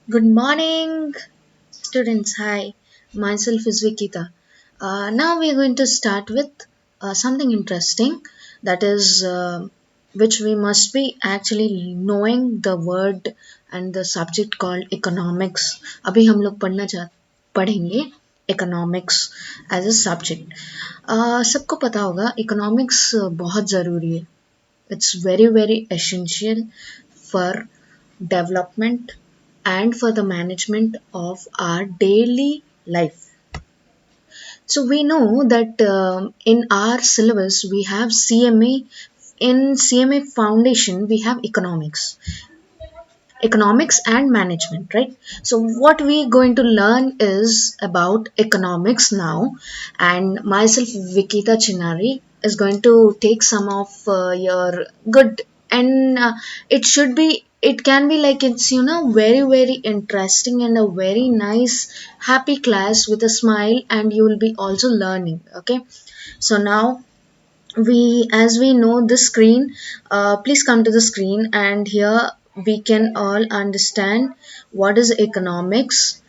Good morning, students. Hi, myself is Vikita. Now we are going to start with something interesting that is which we must be actually knowing the word and the subject called economics. अभी हम लोग पढ़ेंगे economics as a subject. सबको पता होगा economics बहुत ज़रूरी है. It's very essential for development and for the management of our daily life. So we know that in our syllabus we have CMA. In CMA foundation we have economics and management, right? So what we going to learn is about economics now, and myself Vikita Chinari is going to take some of your good, and it can be like it's very interesting and a very nice happy class with a smile, and you will be also learning. Okay, so now we as we know the screen, please come to the screen, and here we can all understand what is economics.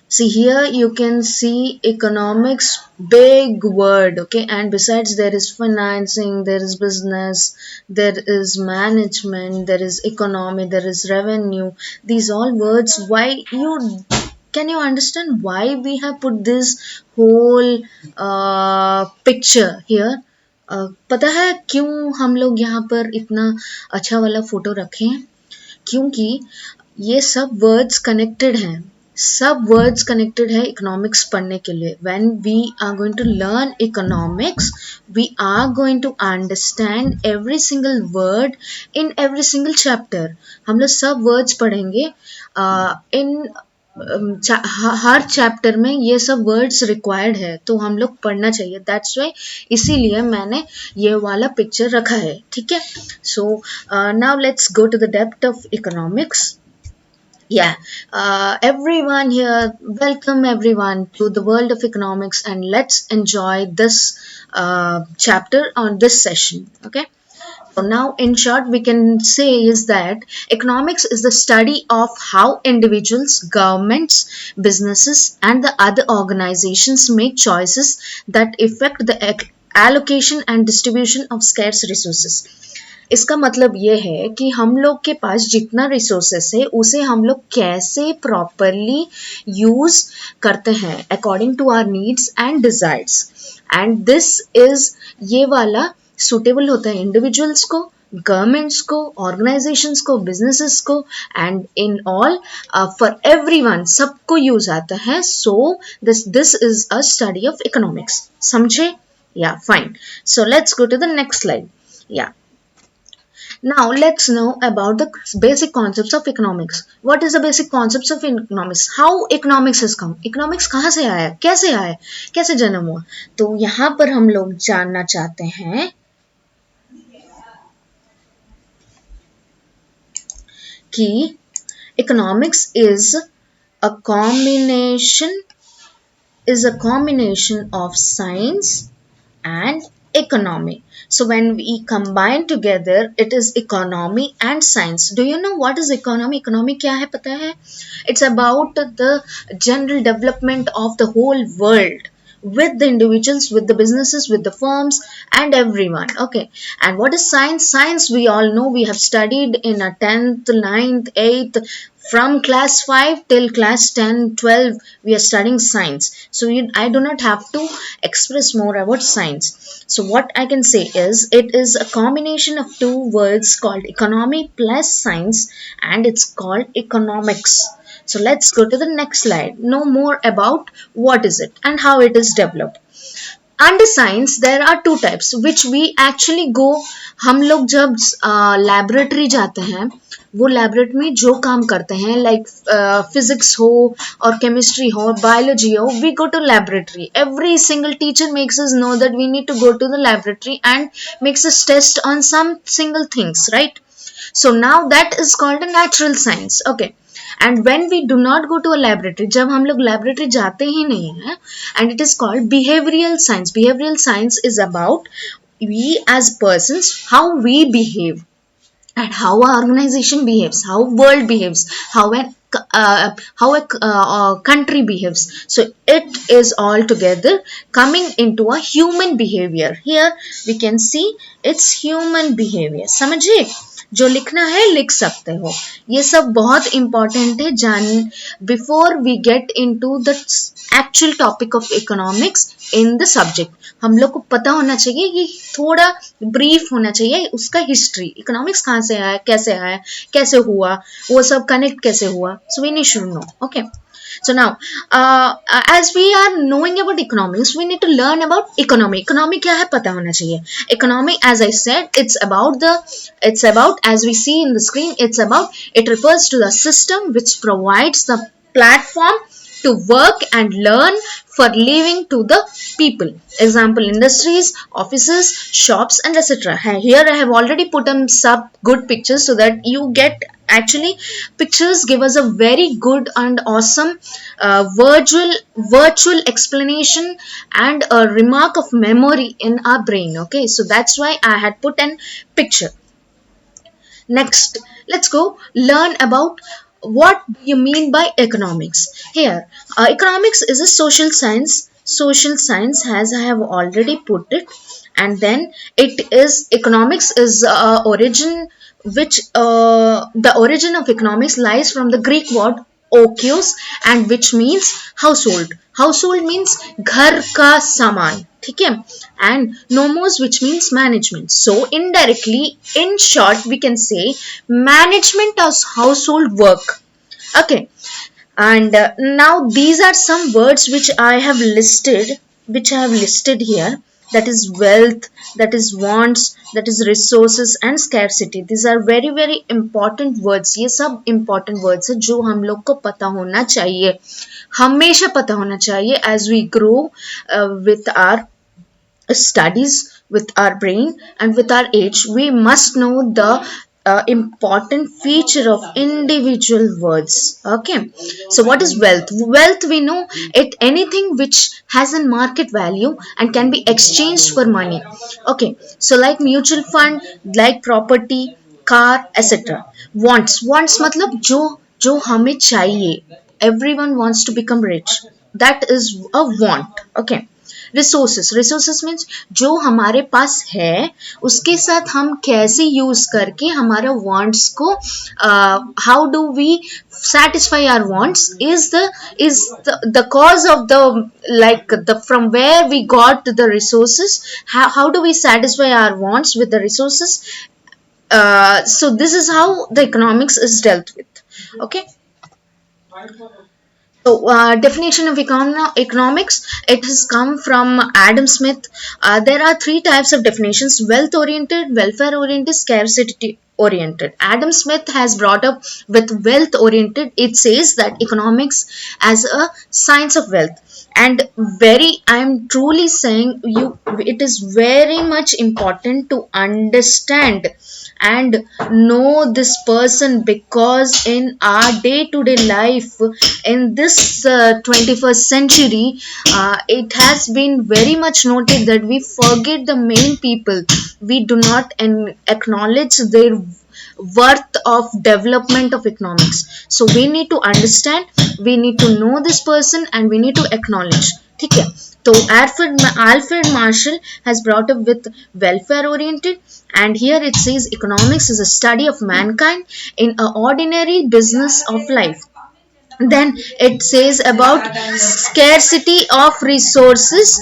See, here you can see economics, big word. Okay, and besides there is financing, there is business, there is management, there is economy, there is revenue. These all words, why you can you understand why we have put this whole picture here? पता है क्यों हम लोग यहाँ पर इतना अच्छा वाला फोटो रखे हैं? क्योंकि ये सब वर्ड्स कनेक्टेड हैं. सब वर्ड्स कनेक्टेड है इकोनॉमिक्स पढ़ने के लिए. When we are going to learn economics, we are going to understand every single word in every single chapter. हम लोग सब वर्ड्स पढ़ेंगे इन हर चैप्टर में. ये सब वर्ड्स रिक्वायर्ड है तो हम लोग पढ़ना चाहिए. दैट्स वाई इसीलिए मैंने ये वाला पिक्चर रखा है. ठीक है. So now let's go to the depth of economics. Yeah, everyone here, welcome everyone to the world of economics, and let's enjoy this chapter on this session. Okay, so now in short we can say is that economics is the study of how individuals, governments, businesses and the other organizations make choices that affect the allocation and distribution of scarce resources. इसका मतलब ये है कि हम लोग के पास जितना resources है उसे हम लोग कैसे प्रॉपरली यूज करते हैं according to our needs and desires. And this is ये वाला सुटेबल होता है इंडिविजुअल्स को, गवर्नमेंट्स को, ऑर्गेनाइजेशंस को, बिजनेसेस को, and in all for everyone सबको यूज आता है. So this is a study of economics. समझे? Yeah fine. So let's go to the next slide. Yeah now let's know about the basic concepts of economics. What is the basic concepts of economics? How economics has come? Economics कहाँ से आया? कैसे आया? कैसे जन्म हुआ? तो यहाँ पर हम लोग जानना चाहते हैं कि economics is a combination of science and economy. So when we combine together, it is economy and science. Do you know what is economy? Economy क्या है पता है? It's about the general development of the whole world, with the individuals, with the businesses, with the firms and everyone. Okay. And what is science? Science we all know, we have studied in a 10th, 9th, 8th, from class 5 till class 10, 12 we are studying science. So I do not have to express more about science. So what I can say is it is a combination of two words called economy plus science, and it's called economics. So let's go to the next slide. Know more about what is it and how it is developed. Under science there are two types which we actually go. हम लोग जब laboratory जाते हैं, वो laboratory में जो काम करते हैं like physics हो और chemistry हो, biology हो, we go to laboratory. Every single teacher makes us know that we need to go to the laboratory and makes us test on some single things, right? So now that is called a natural science. Okay. And when we do not go to a laboratory, जब हम लोग laboratory जाते ही नहीं हैं, and it is called behavioral science. Behavioral science is about we as persons, how we behave. and how a organization behaves, how world behaves, how a country behaves. So it is all together coming into a human behavior. Here we can see it's human behavior. समझिए, जो लिखना है लिख सकते हो, ये सब बहुत इंपॉर्टेंट है जान before we get into the actual topic of economics in the subject. हम लोग को पता होना चाहिए कि थोड़ा ब्रीफ होना चाहिए उसका हिस्ट्री, इकोनॉमिक्स कहाँ से आया, कैसे हुआ, वो सब कनेक्ट कैसे हुआ. So we need to know. Okay. So now, as we are knowing about economics, we need to learn about economy. Economy क्या है पता होना चाहिए. Economy, as I said, it's about, as we see in the screen, it refers to the system which provides the platform to work and learn for living to the people. Example: industries, offices, shops, and etc. Here I have already put on some good pictures so that you get, actually pictures give us a very good and awesome virtual explanation and a remark of memory in our brain. Okay, so that's why I had put an picture. Next, let's go learn about what you mean by economics. Here, economics is a social science. Social science, as I have already put it, and then it is economics is origin which the origin of economics lies from the Greek word ओक्यूस and which means household. Household means घर का सामान, ठीक है, and nomos which means management. So indirectly, in short, we can say management of household work. Okay, and now these are some words which I have listed here. That is wealth, that is wants, that is resources and scarcity. These are very very important words. ये सब important words है जो हम लोग को पता होना चाहिए, हमेशा पता होना चाहिए as we grow with our studies, with our brain and with our age. We must know the important feature of individual words. Okay, so what is wealth? Wealth, we know it, anything which has a market value and can be exchanged for money. Okay, so like mutual fund, like property, car, etc. Wants मतलब जो जो हमें चाहिए. Everyone wants to become rich, that is a want. Okay, resources means जो हमारे पास है उसके साथ हम कैसे यूज करके हमारा वांट्स को, how do we satisfy our wants is the cause of the, like the from where we got the resources, how do we satisfy our wants with the resources. So this is how the economics is dealt with. Okay, so, definition of economics, it has come from Adam Smith. There are three types of definitions: wealth-oriented, welfare-oriented, scarcity-oriented. Adam Smith has brought up with wealth-oriented. It says that economics as a science of wealth. And I am truly saying you, it is very much important to understand and know this person, because in our day-to-day life in this 21st century, it has been very much noted that we forget the main people. We do not acknowledge their worth of development of economics. So we need to understand, we need to know this person and we need to acknowledge. ठीक है, तो Alfred Marshall has brought up with welfare oriented, and here it says economics is a study of mankind in an ordinary business of life. Then it says about scarcity of resources,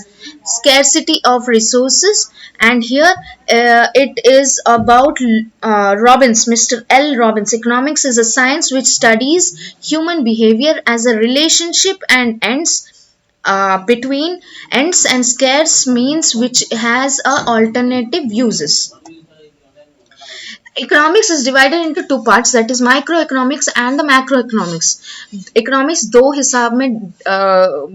and here it is about Mr. L. Robbins. Economics is a science which studies human behavior as a relationship and ends between ends and scarce means which has alternative uses. Economics is divided into two parts, that is microeconomics and the macroeconomics. Economics दो हिसाब में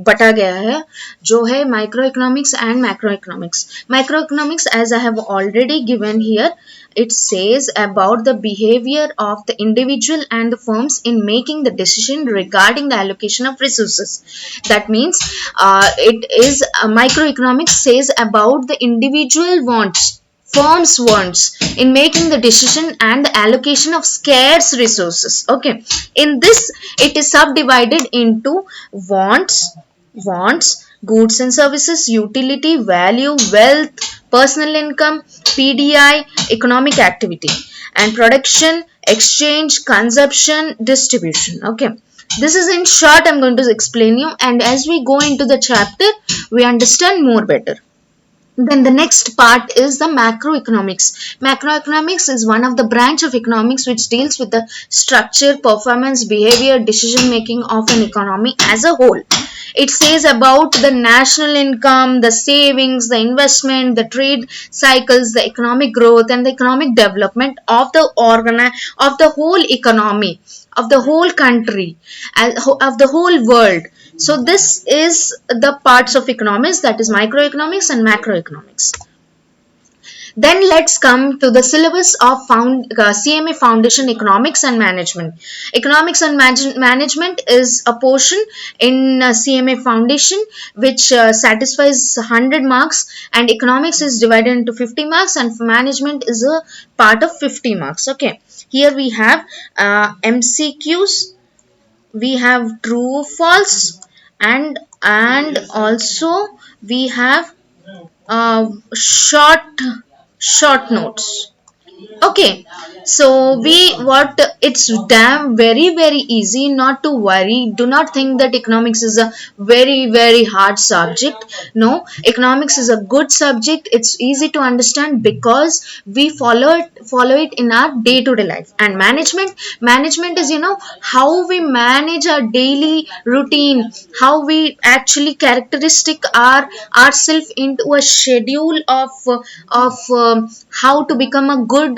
बटा गया है, जो है microeconomics and macroeconomics. Microeconomics, as I have already given here, it says about the behavior of the individual and the firms in making the decision regarding the allocation of resources. That means it is microeconomics says about the individual wants. firms wants in making the decision and the allocation of scarce resources. Okay, in this it is subdivided into wants, goods and services, utility, value, wealth, personal income, PDI, economic activity, and production, exchange, consumption, distribution. Okay, this is in short I'm going to explain you, and as we go into the chapter we understand more better. Then the next part is the macroeconomics. Macroeconomics is one of the branch of economics which deals with the structure, performance, behavior, decision making of an economy as a whole. It says about the national income, the savings, the investment, the trade cycles, the economic growth, and the economic development of the of the whole economy, of the whole country, of the whole world. So this is the parts of economics, that is microeconomics and macroeconomics. Then let's come to the syllabus of CMA Foundation Economics and Management. Economics and Management is a portion in CMA Foundation which satisfies 100 marks, and economics is divided into 50 marks, and management is a part of 50 marks. Okay, here we have MCQs, we have true false, and also we have short notes. Okay, so we what it's damn very easy, not to worry. Do not think that economics is a very hard subject. No, economics is a good subject. It's easy to understand because we follow it in our day to day life. And management is, how we manage our daily routine, how we actually characteristic ourselves into a schedule of how to become a good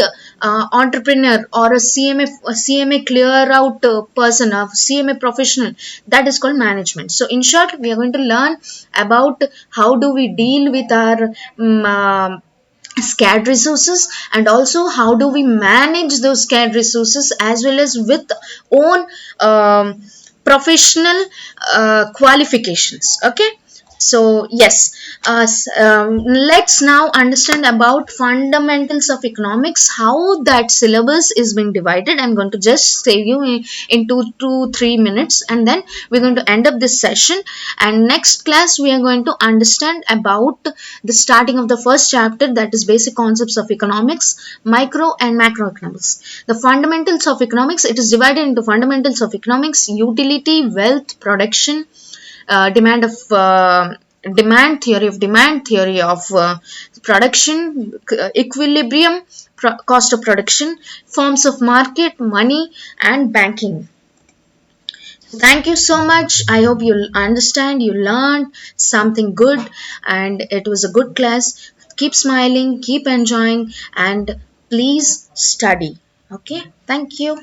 entrepreneur or a CMA clear out person, a CMA professional. That is called management. So in short, we are going to learn about how do we deal with our scarce resources, and also how do we manage those scarce resources as well as with own professional qualifications. Okay, so yes, let's now understand about fundamentals of economics, how that syllabus is being divided. I'm going to just save you in 2 to 3 minutes, and then we're going to end up this session. And next class we are going to understand about the starting of the first chapter, that is basic concepts of economics, micro and macroeconomics. The fundamentals of economics, it is divided into fundamentals of economics, utility, wealth, production, demand theory of production, equilibrium, cost of production, forms of market, money, and banking. Thank you so much. I hope you understand, you learned something good, and it was a good class. Keep smiling, keep enjoying, and please study. Okay, thank you.